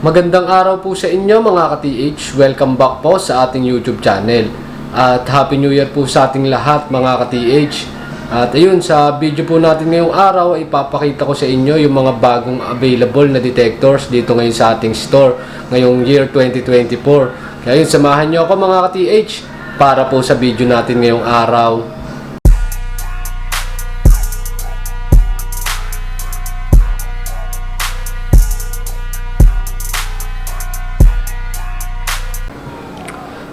Magandang araw po sa inyo mga ka-TH. Welcome back po sa ating YouTube channel. At Happy New Year po sa ating lahat mga ka-TH. At ayun, sa video po natin ngayong araw, ipapakita ko sa inyo yung mga bagong available na detectors dito ngayon sa ating store ngayong year 2024. Kaya yun, samahan nyo ako mga ka-TH para po sa video natin ngayong araw.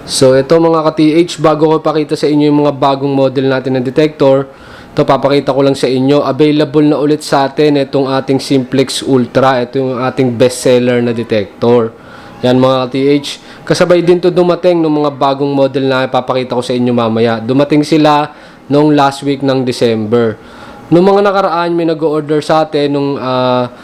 So ito mga ka-TH, bago ko ipakita sa inyo yung mga bagong model natin ng detector, ito papakita ko lang sa inyo, available na ulit sa atin itong ating Simplex Ultra. Ito yung ating best seller na detector. Yan mga ka-TH, kasabay din to dumating ng mga bagong model na ipapakita ko sa inyo mamaya. Dumating sila nung last week ng December. Nung mga nakaraan, may nag-order sa atin nung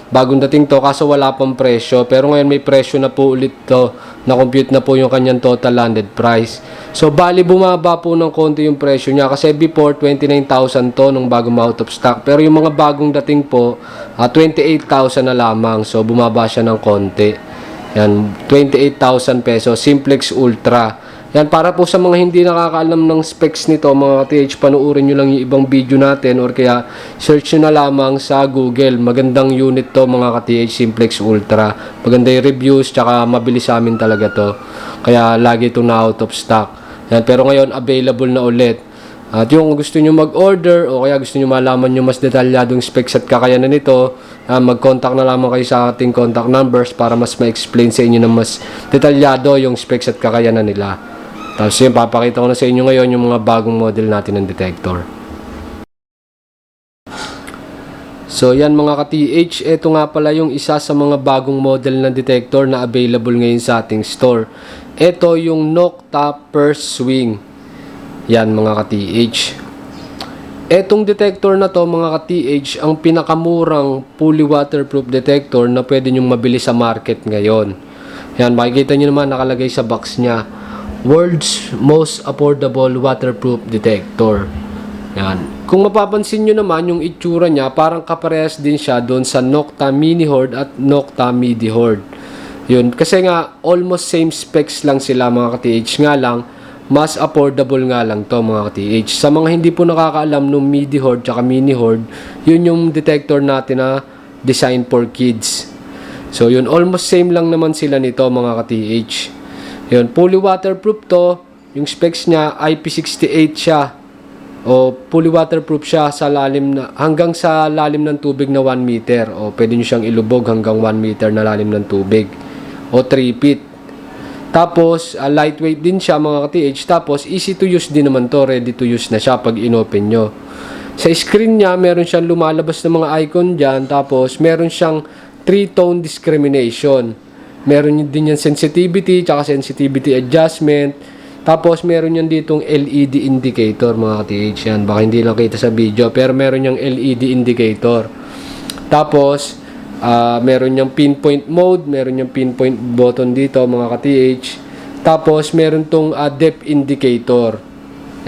bagong dating to, kaso wala pang presyo. Pero ngayon may presyo na po ulit to. Na-compute na po yung kanyang total landed price. So, bali bumaba po ng konti yung presyo niya. Kasi before, 29,000 to nung bago ma-out of stock. Pero yung mga bagong dating po, 28,000 na lamang. So, bumaba siya ng konti. Yan, 28,000 pesos. Simplex Ultra. Yan, para po sa mga hindi nakakaalam ng specs nito, mga TH, panuorin nyo lang yung ibang video natin or kaya search nyo na lamang sa Google. Magandang unit to mga ka-TH, Simplex Ultra. Maganda yung reviews, tsaka mabilis sa amin talaga to. Kaya lagi itong na out of stock. Yan, pero ngayon available na ulit. At yung gusto nyo mag-order o kaya gusto nyo malaman yung mas detalyadong specs at kakayanan nito, mag-contact na lamang kayo sa ating contact numbers para mas ma-explain sa inyo na mas detalyado yung specs at kakayanan nila. Tapos yun, papakita ko na sa inyo ngayon yung mga bagong model natin ng detector. So yan mga ka-TH, ito nga pala yung isa sa mga bagong model na detector na available ngayon sa ating store. Ito yung Nokta Purse Swing. Yan mga ka-TH. Etong detector na to mga ka-TH, ang pinakamurang fully waterproof detector na pwede nyong mabili sa market ngayon. Yan, makikita nyo naman nakalagay sa box nya. World's most affordable waterproof detector. Yan. Kung mapapansin nyo naman yung itsura niya, parang kaparehas din siya doon sa Nokta Mini Horde at Nokta Midi Horde. Yun. Kasi nga, almost same specs lang sila mga ka-TH. Nga lang, mas affordable nga lang to mga ka-TH. Sa mga hindi po nakakaalam nung Midi Horde at Mini Horde, yun yung detector natin na design for kids. So yun, almost same lang naman sila nito mga ka-TH. Yun, fully waterproof to. Yung specs niya, IP68 siya. O fully waterproof siya sa lalim na, hanggang sa lalim ng tubig na 1 meter. O pwede nyo siyang ilubog hanggang 1 meter na lalim ng tubig. O 3 feet. Tapos, lightweight din siya mga ka-TH. Tapos, easy to use din naman to. Ready to use na siya pag inopen nyo. Sa screen niya, meron siyang lumalabas na mga icon dyan. Tapos, meron siyang 3-tone discrimination. Meron din yan sensitivity, tsaka sensitivity adjustment. Tapos, meron yan ditong LED indicator, mga ka-TH. Yan, baka hindi lang kita sa video, pero meron yung LED indicator. Tapos, meron yung pinpoint mode, meron yung pinpoint button dito, mga ka-TH. Tapos, meron tong depth indicator.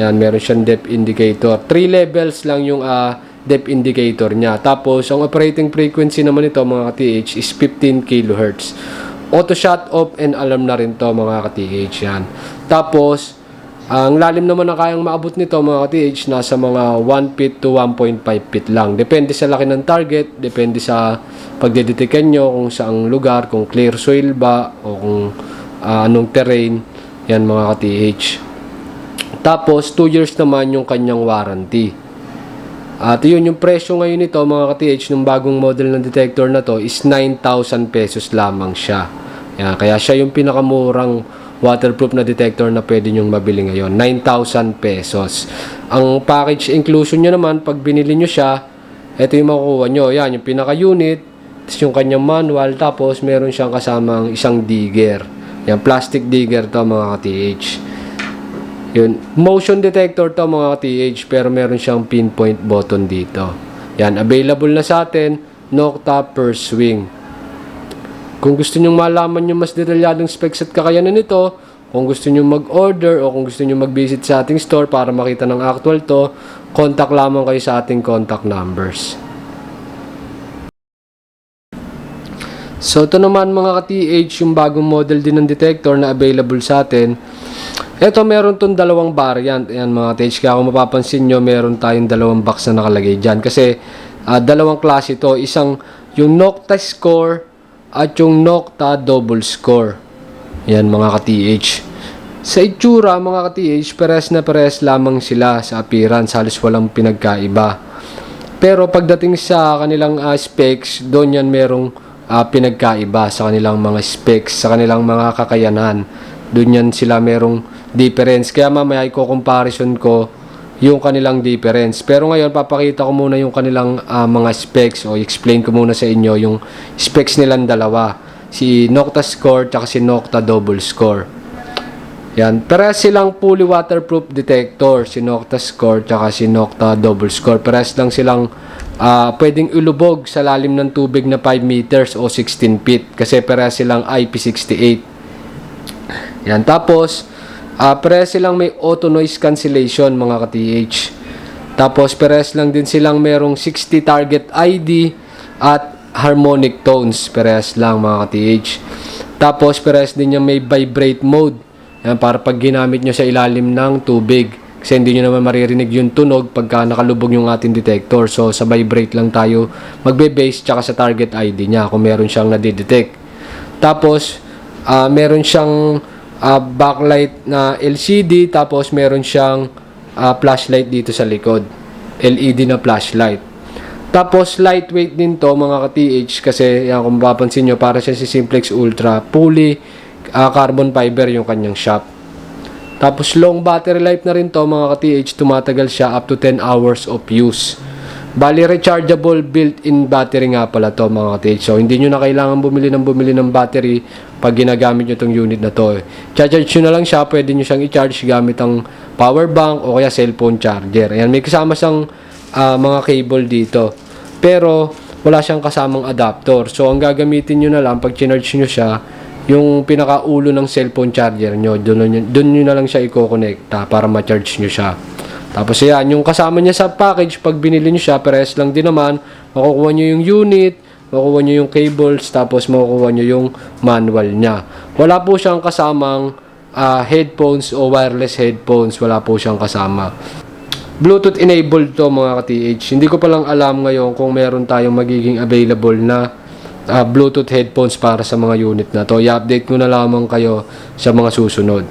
Yan, meron siyang depth indicator. 3 levels lang yung depth indicator niya. Tapos, ang operating frequency naman ito, mga ka-TH, is 15 kHz. Auto shut off and alarm na rin to mga ka-TH yan. Tapos, ang lalim naman na kayang maabot nito mga ka-TH, nasa mga 1 feet to 1.5 feet lang. Depende sa laki ng target, depende sa pagdedetikan nyo kung saang lugar, kung clear soil ba, o kung anong terrain, yan mga ka-TH. Tapos, 2 years naman yung kanyang warranty. At yun, yung presyo ngayon nito mga ka-TH ng bagong model ng detector na to is 9,000 pesos lamang siya. Yan, kaya siya yung pinakamurang waterproof na detector na pwede nyong mabili ngayon. 9,000 pesos. Ang package inclusion nyo naman, pag binili nyo siya, ito yung makukuha nyo. Yan, yung pinaka-unit, tapos yung kanyang manual, tapos meron siyang kasamang isang digger. Yan, plastic digger to mga ka-TH. Yun, motion detector to mga TH, pero meron siyang pinpoint button dito. Yan, available na sa atin, Nokta Purse Swing. Kung gusto nyo malaman yung mas detalyadong specs at kakayanan nito, kung gusto nyo mag-order o kung gusto nyo mag-visit sa ating store para makita ng actual to, contact lamang kayo sa ating contact numbers. So ito naman mga ka-TH, yung bagong model din ng detector na available sa atin. Ito meron tong dalawang variant. Ayan mga TH, kaya kung mapapansin nyo, meron tayong dalawang box na nakalagay dyan. Kasi dalawang klase ito. Isang yung Nocta Score at yung Nocta Double Score. Ayan mga ka-TH. Sa itsura mga ka-TH, pares na pares lamang sila sa appearance. Halos walang pinagkaiba. Pero pagdating sa kanilang specs, doon yan merong pinagkaiba sa kanilang mga specs, sa kanilang mga kakayanan. Doon yan sila merong difference. Kaya mamaya i-comparison ko yung kanilang difference. Pero ngayon, papakita ko muna yung kanilang mga specs o explain ko muna sa inyo yung specs nilang dalawa. Si Nocta Score at si Nocta Double Score. Yan. Parehas silang fully waterproof detector. Si Nocta Score at si Nocta Double Score. Parehas lang silang pwedeng ilubog sa lalim ng tubig na 5 meters o 16 feet. Kasi parehas silang IP68. Yan. Tapos, parehas silang may auto noise cancellation mga ka-TH. Tapos, parehas lang din silang merong 60 target ID at harmonic tones. Parehas lang mga ka-TH. Tapos, parehas din yung may vibrate mode. Yan, para pag ginamit nyo sa ilalim ng tubig. Kasi hindi nyo naman maririnig yung tunog pagka nakalubog yung ating detector. So, sa vibrate lang tayo magbe-base tsaka sa target ID niya kung meron siyang nadidetect. Tapos, meron siyang backlight na LCD. Tapos, meron siyang flashlight dito sa likod. LED na flashlight. Tapos, lightweight din to mga ka-TH. Kasi, yan, kung mapapansin nyo, para siya si Simplex Ultra. Fully carbon fiber yung kanyang shop. Tapos long battery life na rin to mga ka-TH, tumatagal siya up to 10 hours of use. Bali rechargeable built-in battery nga pala to mga ka-TH. So hindi nyo na kailangan bumili ng battery pag ginagamit nyo tong unit na to. Charge nyo na lang siya, pwede nyo siyang i-charge gamit ang power bank o kaya cellphone charger. Ayan, may kasama siyang mga cable dito. Pero wala siyang kasamang adapter. So ang gagamitin nyo na lang pag charge nyo siya, yung pinakaulo ng cellphone charger nyo, doon nyo na lang siya i-connecta para ma-charge nyo siya. Tapos yan, yung kasama niya sa package, pag binili nyo siya, pares lang din naman, makukuha nyo yung unit, makukuha nyo yung cables, tapos makukuha nyo yung manual niya. Wala po siyang kasamang headphones o wireless headphones, wala po siyang kasama. Bluetooth enabled to mga ka-TH. Hindi ko pa lang alam ngayon kung meron tayong magiging available na Bluetooth headphones para sa mga unit na to. I-update ko na lamang kayo sa mga susunod.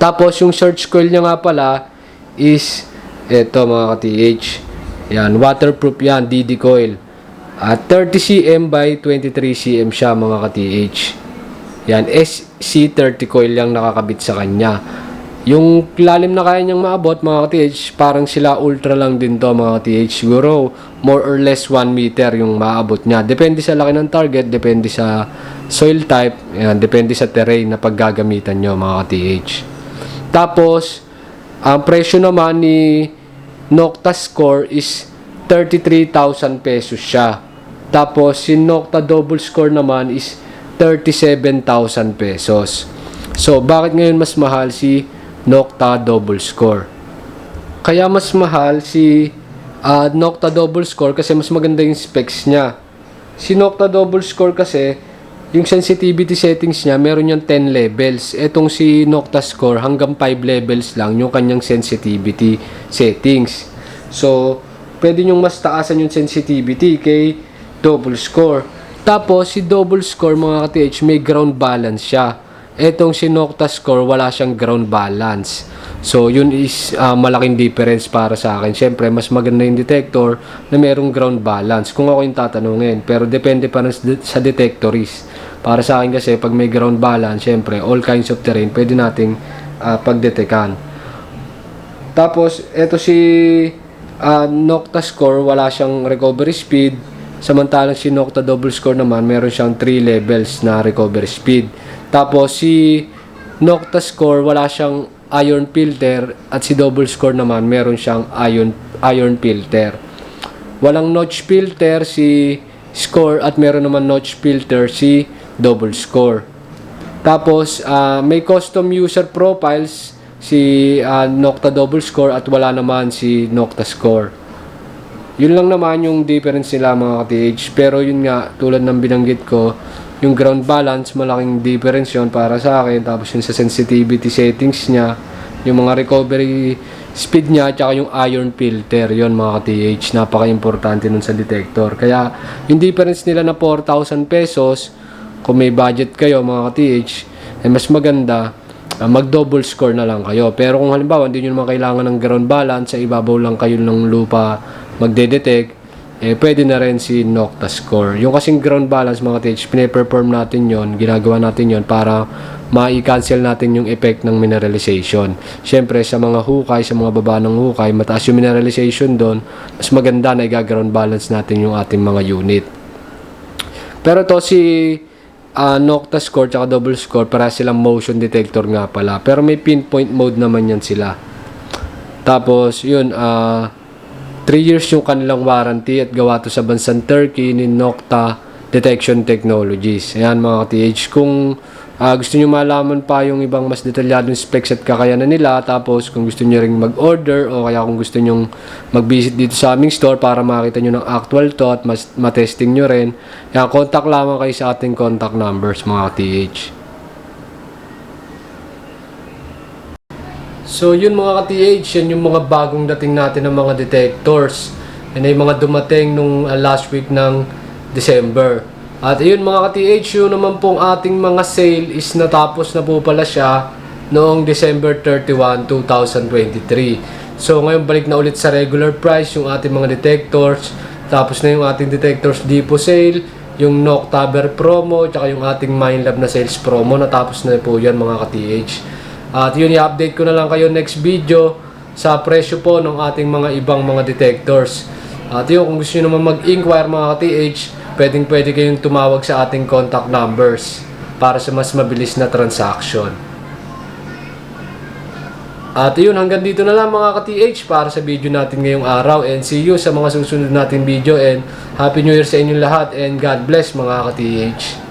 Tapos yung search coil niya nga pala is eto mga ka-TH. Yan, waterproof yan, DD coil. At 30 cm by 23 cm siya mga ka-TH. Yan, SC30 coil lang nakakabit sa kanya. Yung lalim na kaya niyang maabot mga ka-TH, parang sila ultra lang din to mga ka-TH. Siguro more or less 1 meter yung maabot niya. Depende sa laki ng target, depende sa soil type, yan, depende sa terrain na paggagamitan nyo mga ka-TH. Tapos, ang presyo naman ni Nocta Score is 33,000 pesos siya. Tapos, si Nocta Double Score naman is 37,000 pesos. So, bakit ngayon mas mahal si Nocta Double Score? Kaya mas mahal si Nocta Double Score kasi mas maganda yung specs niya. Si Nocta Double Score kasi, yung sensitivity settings niya, meron yung 10 levels. Etong si Nocta Score, hanggang 5 levels lang yung kanyang sensitivity settings. So, pwede nyong mas taasan yung sensitivity kay Double Score. Tapos, si Double Score mga ka-TH, may ground balance siya. Etong si Nocta Score, wala siyang ground balance. So, yun is malaking difference para sa akin. Siyempre, mas maganda yung detector na merong ground balance. Kung ako yung tatanungin. Pero depende pa rin sa detectorist. Para sa akin kasi, pag may ground balance, siyempre, all kinds of terrain, pwede nating pagdetekan. Tapos, eto si Nocta Score, wala siyang recovery speed. Samantalang si Nocta Double Score naman, meron siyang 3 levels na recovery speed. Tapos si Nocta Score wala siyang iron filter at si Double Score naman meron siyang iron filter. Walang notch filter si Score at meron naman notch filter si Double Score. Tapos may custom user profiles si Nocta Double Score at wala naman si Nocta Score. Yun lang naman yung difference nila mga ka-TH. Pero yun nga, tulad ng binanggit ko, yung ground balance, malaking difference yun para sa akin. Tapos yung sa sensitivity settings niya, yung mga recovery speed niya, tsaka yung iron filter, yun mga ka-TH, napaka-importante nun sa detector. Kaya yung difference nila na 4,000 pesos, kung may budget kayo mga ka-TH, mas maganda, mag double score na lang kayo. Pero kung halimbawa hindi nyo naman kailangan ng ground balance, sa ibabaw lang kayo ng lupa magde-detect, pwede na rin si Nocta Score. Yung kasing ground balance mga ka-TH, pine-perform natin yon, ginagawa natin yon para ma-cancel natin yung effect ng mineralization. Siyempre sa mga hukay, sa mga baba ng hukay, mataas yung mineralization doon, mas maganda na i-ground balance natin yung ating mga unit. Pero to si Nocta Score tsaka double score, para silang motion detector nga pala. Pero may pinpoint mode naman yan sila. Tapos yun, 3 years yung kanilang warranty at gawa to sa bansang Turkey ni Nocta Detection Technologies. Ayan mga ka-TH, kung gusto nyo malaman pa yung ibang mas detalyadong specs at kakayanan nila, tapos kung gusto nyo ring mag-order o kaya kung gusto nyo mag-visit dito sa aming store para makita nyo ng actual to at matesting nyo rin, yan, contact lamang kayo sa ating contact numbers mga ka-TH. So yun mga ka-TH, yan yung mga bagong dating natin ng mga detectors. Yan ay mga dumating nung last week ng December. At yun mga ka-TH, yun naman pong ating mga sale is natapos na po pala siya noong December 31, 2023. So ngayon balik na ulit sa regular price yung ating mga detectors. Tapos na yung ating detectors Depo sale, yung Noctaber promo, tsaka yung ating Minelab na sales promo. Natapos na po yan mga ka-TH. At yun, i-update ko na lang kayo next video sa presyo po ng ating mga ibang mga detectors. At yun, kung gusto nyo naman mag-inquire mga ka-TH, pwede kayong tumawag sa ating contact numbers para sa mas mabilis na transaction. At yun, hanggang dito na lang mga ka-TH para sa video natin ngayong araw. And see you sa mga susunod nating video. And Happy New Year sa inyong lahat. And God bless mga ka-TH.